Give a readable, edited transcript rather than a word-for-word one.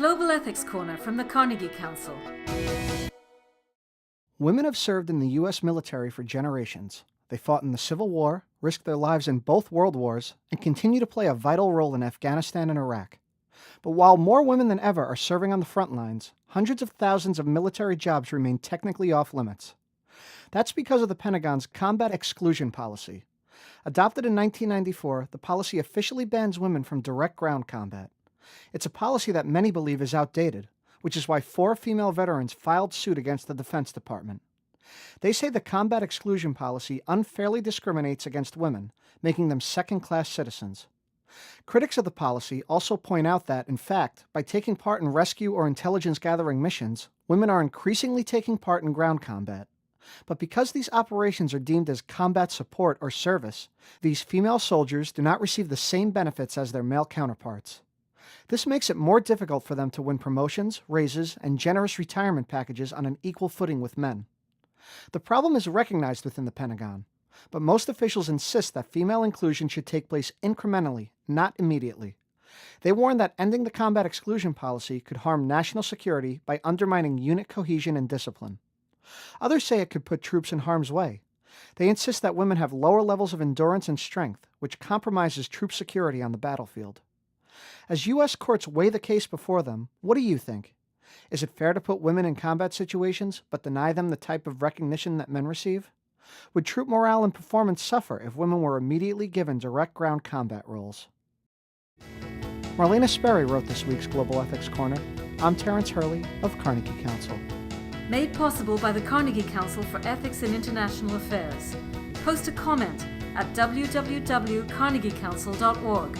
Global Ethics Corner from the Carnegie Council. Women have served in the U.S. military for generations. They fought in the Civil War, risked their lives in both world wars, and continue to play a vital role in Afghanistan and Iraq. But while more women than ever are serving on the front lines, hundreds of thousands of military jobs remain technically off limits. That's because of the Pentagon's combat exclusion policy. Adopted in 1994, the policy officially bans women from direct ground combat. It's a policy that many believe is outdated, which is why 4 female veterans filed suit against the Defense Department. They say the combat exclusion policy unfairly discriminates against women, making them second-class citizens. Critics of the policy also point out that, in fact, by taking part in rescue or intelligence-gathering missions, women are increasingly taking part in ground combat. But because these operations are deemed as combat support or service, these female soldiers do not receive the same benefits as their male counterparts. This makes it more difficult for them to win promotions, raises, and generous retirement packages on an equal footing with men. The problem is recognized within the Pentagon, but most officials insist that female inclusion should take place incrementally, not immediately. They warn that ending the combat exclusion policy could harm national security by undermining unit cohesion and discipline. Others say it could put troops in harm's way. They insist that women have lower levels of endurance and strength, which compromises troop security on the battlefield. As U.S. courts weigh the case before them, what do you think? Is it fair to put women in combat situations but deny them the type of recognition that men receive? Would troop morale and performance suffer if women were immediately given direct ground combat roles? Marlena Sperry wrote this week's Global Ethics Corner. I'm Terrence Hurley of Carnegie Council. Made possible by the Carnegie Council for Ethics in International Affairs. Post a comment at www.carnegiecouncil.org.